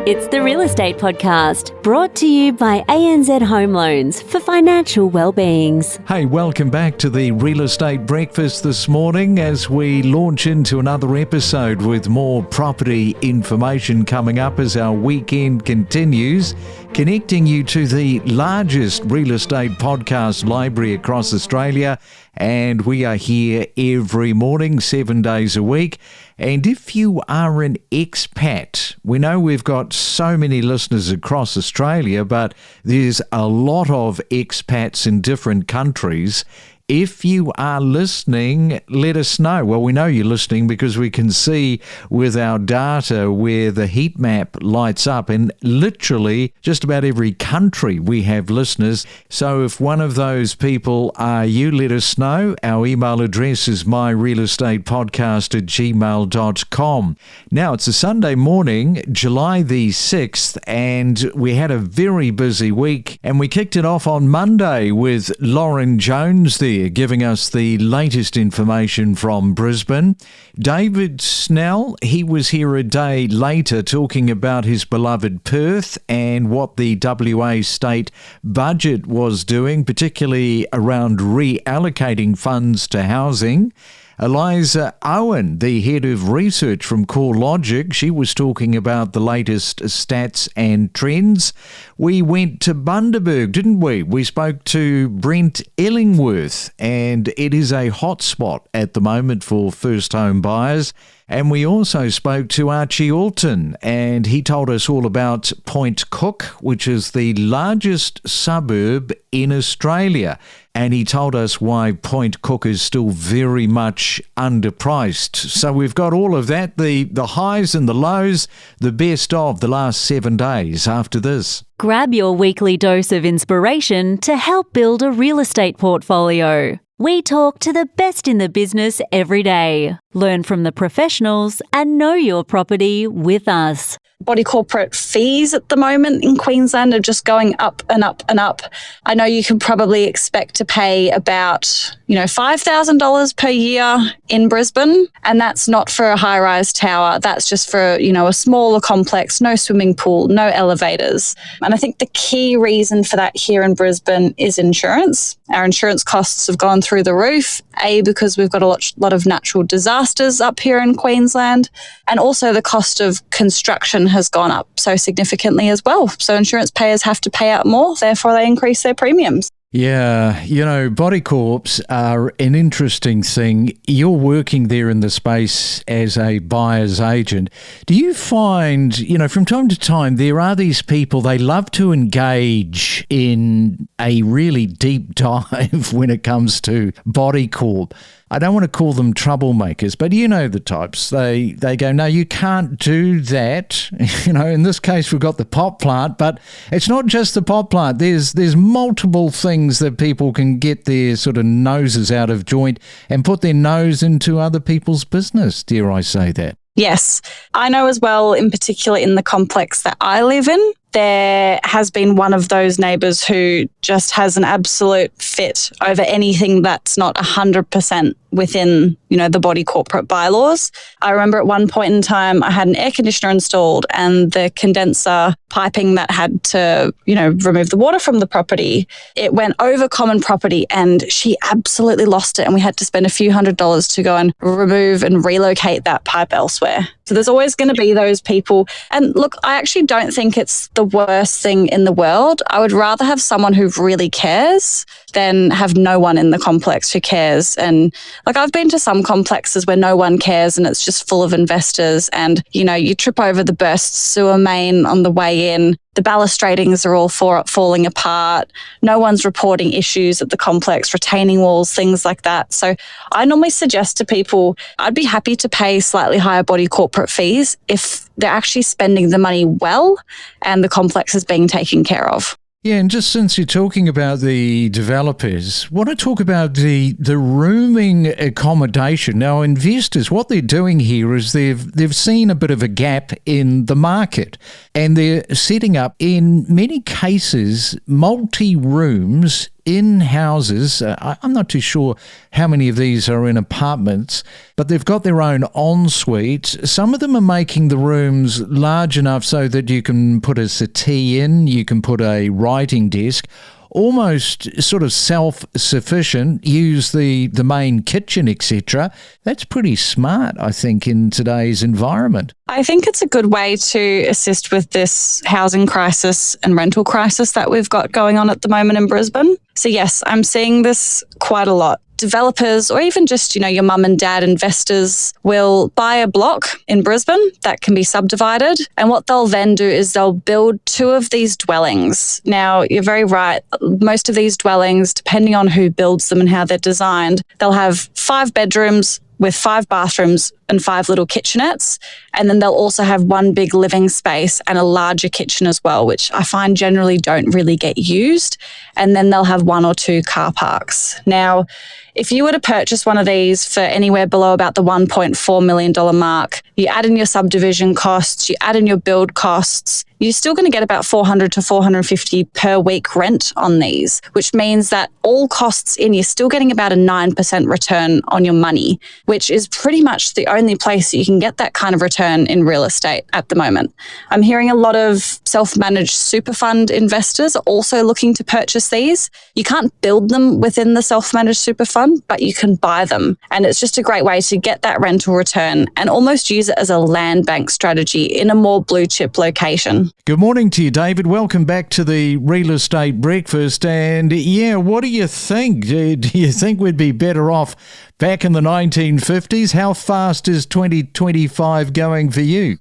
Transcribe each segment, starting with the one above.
It's the Real Estate Podcast, brought to you by ANZ Home Loans for financial well-beings. Hey, welcome back to the Real Estate Breakfast this morning as we launch into another episode with more property information coming up as our weekend continues, connecting you to the largest real estate podcast library across Australia. And we are here every morning, 7 days a week. And if you are an expat, we know we've got so many listeners across Australia, but there's a lot of expats in different countries. If you are listening, let us know. Well, we know you're listening because we can see with our data where the heat map lights up, and literally just about every country we have listeners. So if one of those people are you, let us know. Our email address is myrealestatepodcast@gmail.com. Now, it's a Sunday morning, July the 6th, and we had a very busy week, and we kicked it off on Monday with Lauren Jones there, giving us the latest information from Brisbane. David Snell, he was here a day later talking about his beloved Perth and what the WA state budget was doing, particularly around reallocating funds to housing. Eliza Owen, the head of research from CoreLogic, she was talking about the latest stats and trends. We went to Bundaberg, didn't we? We spoke to Brent Ellingworth, and it is a hotspot at the moment for first home buyers. And we also spoke to Archie Alton, and he told us all about Point Cook, which is the largest suburb in Australia. And he told us why Point Cook is still very much underpriced. So we've got all of that, the highs and the lows, the best of the last 7 days after this. Grab your weekly dose of inspiration to help build a real estate portfolio. We talk to the best in the business every day. Learn from the professionals and know your property with us. Body corporate fees at the moment in Queensland are just going up and up and up. I know you can probably expect to pay about, $5,000 per year in Brisbane, and that's not for a high-rise tower. That's just for, a smaller complex, no swimming pool, no elevators. And I think the key reason for that here in Brisbane is insurance. Our insurance costs have gone through the roof, because we've got a lot of natural disasters up here in Queensland, and also the cost of construction has gone up so significantly as well. So insurance payers have to pay out more, therefore they increase their premiums. Yeah, body corps are an interesting thing. You're working there in the space as a buyer's agent. Do you find, from time to time, there are these people, they love to engage in a really deep dive when it comes to body corp. I don't want to call them troublemakers, but you know the types. They go, no, you can't do that. In this case, we've got the pot plant, but it's not just the pot plant. There's multiple things that people can get their sort of noses out of joint and put their nose into other people's business, dare I say that. Yes. I know as well, in particular in the complex that I live in, there has been one of those neighbours who just has an absolute fit over anything that's not 100% within, the body corporate bylaws. I remember at one point in time, I had an air conditioner installed and the condenser piping that had to, remove the water from the property, it went over common property and she absolutely lost it. And we had to spend a few $100s to go and remove and relocate that pipe elsewhere. So there's always going to be those people. And look, I actually don't think it's the worst thing in the world. I would rather have someone who really cares than have no one in the complex who cares. And I've been to some complexes where no one cares and it's just full of investors and, you trip over the burst sewer main on the way in. The balustradings are all falling apart. No one's reporting issues at the complex, retaining walls, things like that. So I normally suggest to people, I'd be happy to pay slightly higher body corporate fees if they're actually spending the money well and the complex is being taken care of. Yeah, and just since you're talking about the developers, want to talk about the rooming accommodation. Now, investors, what they're doing here is they've seen a bit of a gap in the market, and they're setting up, in many cases, multi-rooms in houses. I'm not too sure how many of these are in apartments, but they've got their own ensuite. Some of them are making the rooms large enough so that you can put a settee in, you can put a writing desk, almost sort of self-sufficient, use the main kitchen, etc. That's pretty smart, I think, in today's environment. I think it's a good way to assist with this housing crisis and rental crisis that we've got going on at the moment in Brisbane. So yes, I'm seeing this quite a lot. Developers or even just, your mum and dad investors will buy a block in Brisbane that can be subdivided. And what they'll then do is they'll build 2 of these dwellings. Now, you're very right. Most of these dwellings, depending on who builds them and how they're designed, they'll have 5 bedrooms with 5 bathrooms and 5 little kitchenettes. And then they'll also have 1 big living space and a larger kitchen as well, which I find generally don't really get used. And then they'll have 1 or 2 car parks. Now, if you were to purchase one of these for anywhere below about the $1.4 million mark, you add in your subdivision costs, you add in your build costs, you're still going to get about $400 to $450 per week rent on these, which means that all costs in, you're still getting about a 9% return on your money, which is pretty much the only place that you can get that kind of return in real estate at the moment. I'm hearing a lot of self-managed super fund investors also looking to purchase these. You can't build them within the self-managed super fund, but you can buy them. And it's just a great way to get that rental return and almost use it as a land bank strategy in a more blue chip location. Good morning to you, David. Welcome back to the Real Estate Breakfast. And what do you think? Do you think we'd be better off back in the 1950s? How fast is 2025 going for you?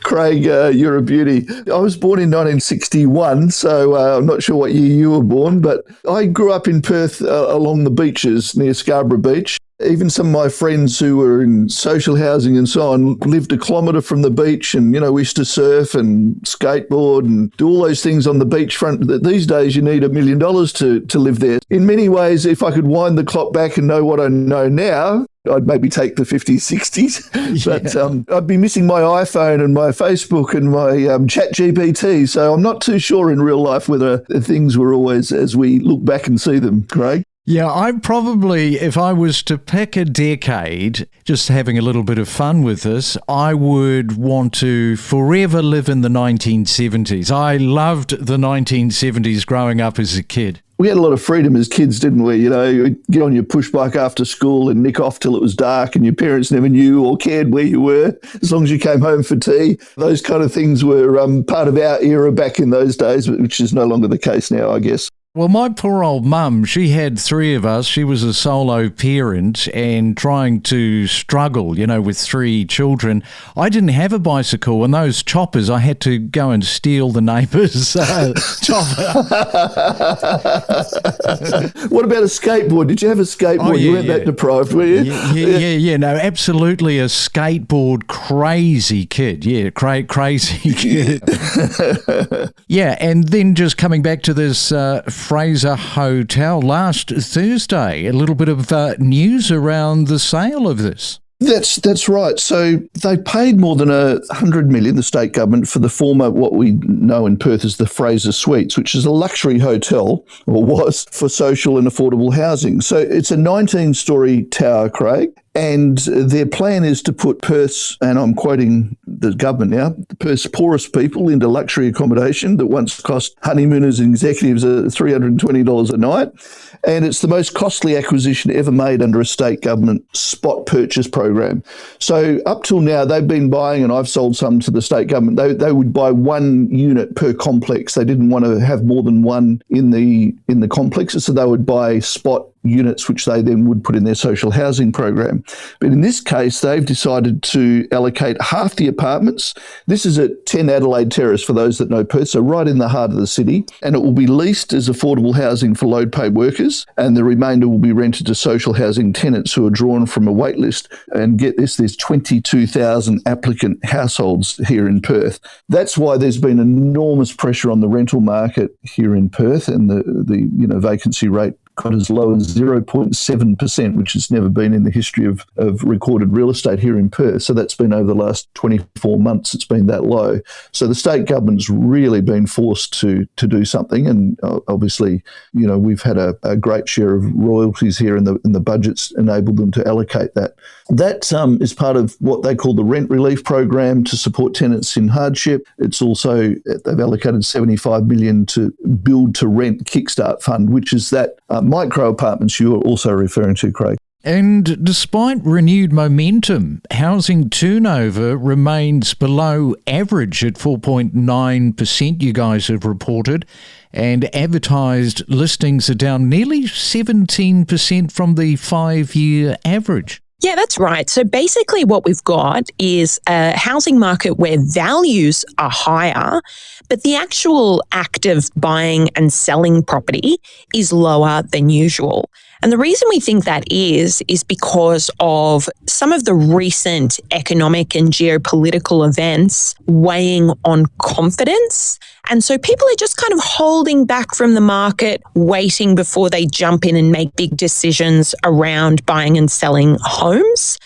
Craig, you're a beauty. I was born in 1961, so I'm not sure what year you were born, but I grew up in Perth along the beaches near Scarborough Beach. Even some of my friends who were in social housing and so on lived a kilometre from the beach, and, we used to surf and skateboard and do all those things on the beachfront. These days you need $1 million to live there. In many ways, if I could wind the clock back and know what I know now, I'd maybe take the 50s, 60s, but I'd be missing my iPhone and my Facebook and my chat GPT. So I'm not too sure in real life whether things were always as we look back and see them, Craig. Yeah, I probably, if I was to pick a decade, just having a little bit of fun with this, I would want to forever live in the 1970s. I loved the 1970s growing up as a kid. We had a lot of freedom as kids, didn't we? You'd get on your push bike after school and nick off till it was dark, and your parents never knew or cared where you were, as long as you came home for tea. Those kind of things were part of our era back in those days, which is no longer the case now, I guess. Well, my poor old mum, she had 3 of us. She was a solo parent and trying to struggle, with 3 children. I didn't have a bicycle, and those choppers, I had to go and steal the neighbour's chopper. What about a skateboard? Did you have a skateboard? Oh, yeah, you weren't that deprived, were you? Yeah. No, absolutely a skateboard crazy kid. Yeah, crazy kid. Yeah, and then just coming back to this Fraser Hotel last Thursday, a little bit of news around the sale of this. That's right. So they paid more than $100 million, the state government, for the former, what we know in Perth as the Fraser Suites, which is a luxury hotel, or was, for social and affordable housing. So it's a 19-storey tower, Craig. And their plan is to put Perth's, and I'm quoting the government now, Perth's poorest people into luxury accommodation that once cost honeymooners and executives $320 a night. And it's the most costly acquisition ever made under a state government spot purchase program. So up till now, they've been buying, and I've sold some to the state government, they would buy 1 unit per complex. They didn't want to have more than 1 in the complexes, so they would buy spot units, which they then would put in their social housing program. But in this case, they've decided to allocate half the apartments. This is at 10 Adelaide Terrace, for those that know Perth, so right in the heart of the city. And it will be leased as affordable housing for low-paid workers, and the remainder will be rented to social housing tenants who are drawn from a wait list. And get this, there's 22,000 applicant households here in Perth. That's why there's been enormous pressure on the rental market here in Perth, and the vacancy rate got as low as 0.7%, which has never been in the history of recorded real estate here in Perth. So that's been over the last 24 months, it's been that low. So the state government's really been forced to do something. And obviously, we've had a great share of royalties here, and the budget's enabled them to allocate that. That is part of what they call the rent relief program to support tenants in hardship. It's also, they've allocated $75 million to build to rent kickstart fund, which is that micro apartments you're also referring to, Craig. And despite renewed momentum, housing turnover remains below average at 4.9%, you guys have reported, and advertised listings are down nearly 17% from the 5-year average. Yeah, that's right. So basically what we've got is a housing market where values are higher, but the actual act of buying and selling property is lower than usual. And the reason we think that is because of some of the recent economic and geopolitical events weighing on confidence. And so people are just kind of holding back from the market, waiting before they jump in and make big decisions around buying and selling homes.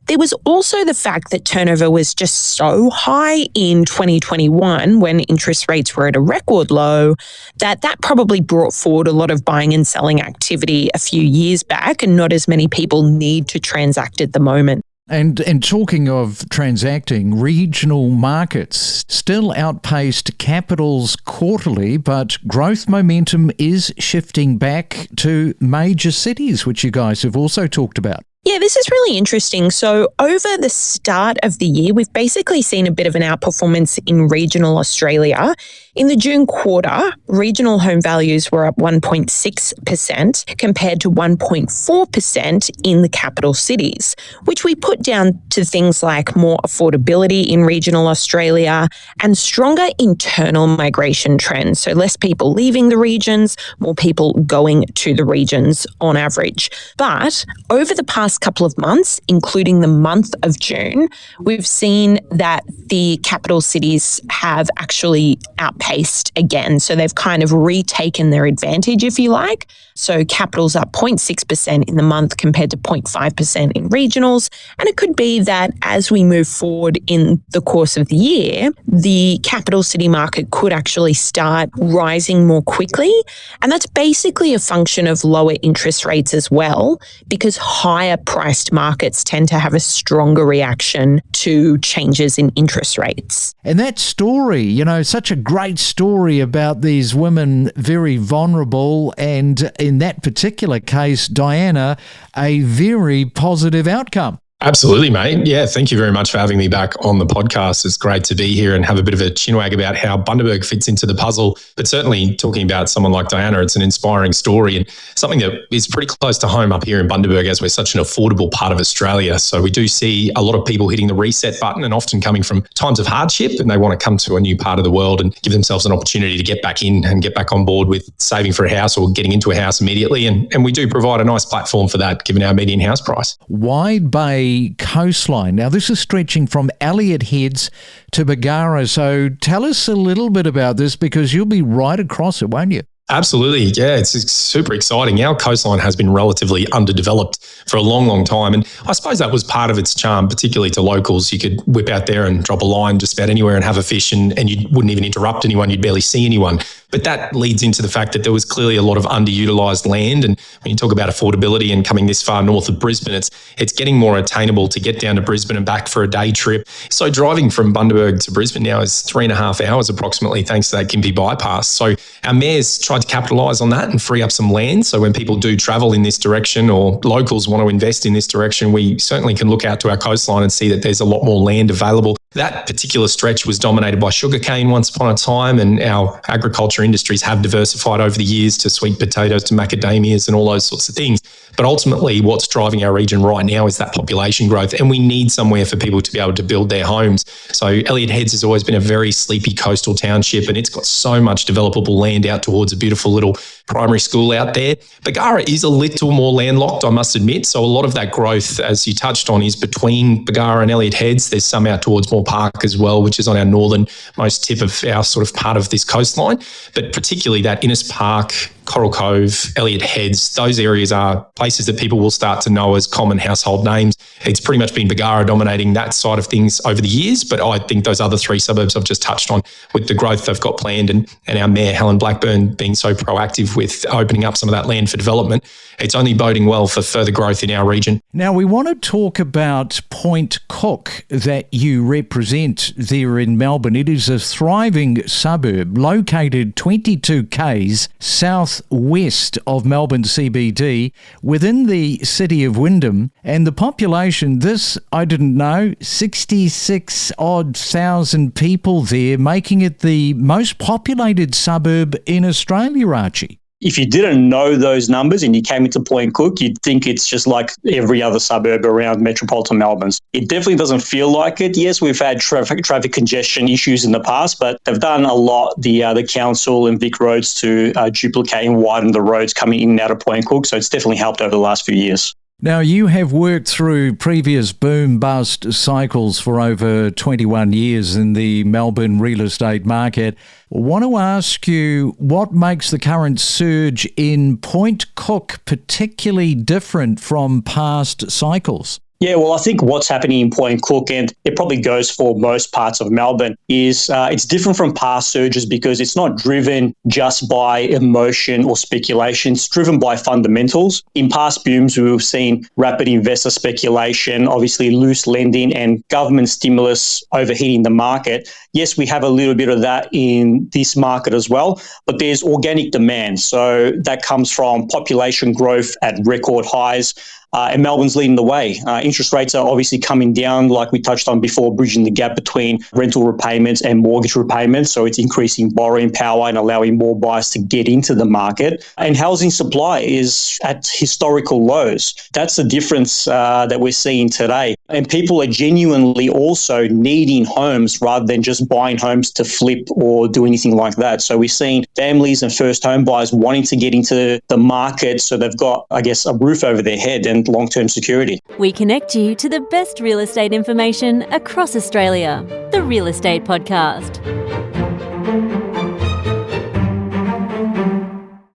There was also the fact that turnover was just so high in 2021 when interest rates were at a record low that probably brought forward a lot of buying and selling activity a few years back, and not as many people need to transact at the moment. And talking of transacting, regional markets still outpaced capitals quarterly, but growth momentum is shifting back to major cities, which you guys have also talked about. Yeah, this is really interesting. So over the start of the year, we've basically seen a bit of an outperformance in regional Australia. In the June quarter, regional home values were up 1.6% compared to 1.4% in the capital cities, which we put down to things like more affordability in regional Australia and stronger internal migration trends. So less people leaving the regions, more people going to the regions on average. But over the past couple of months, including the month of June, we've seen that the capital cities have actually outpaced again. So they've kind of retaken their advantage, if you like. So capital's up 0.6% in the month compared to 0.5% in regionals. And it could be that as we move forward in the course of the year, the capital city market could actually start rising more quickly. And that's basically a function of lower interest rates as well, because higher priced markets tend to have a stronger reaction to changes in interest rates. And that story, such a great story about these women very vulnerable, and in that particular case, Diana, a very positive outcome. Absolutely, mate. Yeah, thank you very much for having me back on the podcast. It's great to be here and have a bit of a chinwag about how Bundaberg fits into the puzzle. But certainly talking about someone like Diana, it's an inspiring story and something that is pretty close to home up here in Bundaberg, as we're such an affordable part of Australia. So we do see a lot of people hitting the reset button and often coming from times of hardship, and they want to come to a new part of the world and give themselves an opportunity to get back in and get back on board with saving for a house or getting into a house immediately. And we do provide a nice platform for that, given our median house price. Wide Bay coastline. Now, this is stretching from Elliott Heads to Bargara. So tell us a little bit about this, because you'll be right across it, won't you? Absolutely. Yeah, it's super exciting. Our coastline has been relatively underdeveloped for a long, long time. And I suppose that was part of its charm, particularly to locals. You could whip out there and drop a line just about anywhere and have a fish, and you wouldn't even interrupt anyone. You'd barely see anyone. But that leads into the fact that there was clearly a lot of underutilised land. And when you talk about affordability and coming this far north of Brisbane, it's getting more attainable to get down to Brisbane and back for a day trip. So driving from Bundaberg to Brisbane now is 3.5 hours approximately, thanks to that Gympie bypass. So our mayor's tried to capitalise on that and free up some land. So when people do travel in this direction, or locals want to invest in this direction, we certainly can look out to our coastline and see that there's a lot more land available. That particular stretch was dominated by sugarcane once upon a time, and our agriculture industries have diversified over the years to sweet potatoes, to macadamias and all those sorts of things. But ultimately, what's driving our region right now is that population growth, and we need somewhere for people to be able to build their homes. So Elliott Heads has always been a very sleepy coastal township, and it's got so much developable land out towards a beautiful little primary school out there. Bargara is a little more landlocked, I must admit. So a lot of that growth, as you touched on, is between Bargara and Elliott Heads. There's some out towards Moore Park as well, which is on our northernmost tip of our sort of part of this coastline. But particularly that Innes Park, Coral Cove, Elliott Heads, those areas are places that people will start to know as common household names. It's pretty much been Bargara dominating that side of things over the years, but I think those other three suburbs I've just touched on with the growth they've got planned and our Mayor, Helen Blackburn, being so proactive with opening up some of that land for development, it's only boding well for further growth in our region. Now, we want to talk about Point Cook that you represent there in Melbourne. It is a thriving suburb located 22 k's southwest of Melbourne CBD within the city of Wyndham. And the population, this I didn't know, 66,000 people there, making it the most populated suburb in Australia, Archie. If you didn't know those numbers and you came into Point Cook, you'd think it's just like every other suburb around metropolitan Melbourne. It definitely doesn't feel like it. Yes, we've had traffic congestion issues in the past, but they've done a lot, the council and Vic Roads, to duplicate and widen the roads coming in and out of Point Cook. So it's definitely helped over the last few years. Now, you have worked through previous boom-bust cycles for over 21 years in the Melbourne real estate market. I want to ask you, what makes the current surge in Point Cook particularly different from past cycles? Yeah, well, I think what's happening in Point Cook, and it probably goes for most parts of Melbourne, is it's different from past surges because it's not driven just by emotion or speculation. It's driven by fundamentals. In past booms, we've seen rapid investor speculation, obviously loose lending and government stimulus overheating the market. Yes, we have a little bit of that in this market as well, but there's organic demand. So that comes from population growth at record highs. And Melbourne's leading the way. Interest rates are obviously coming down, like we touched on before, bridging the gap between rental repayments and mortgage repayments. So it's increasing borrowing power and allowing more buyers to get into the market. And housing supply is at historical lows. That's the difference that we're seeing today. And people are genuinely also needing homes rather than just buying homes to flip or do anything like that. So we're seeing families and first home buyers wanting to get into the market so they've got, I guess, a roof over their head and long-term security. We connect you to the best real estate information across Australia. The Real Estate Podcast.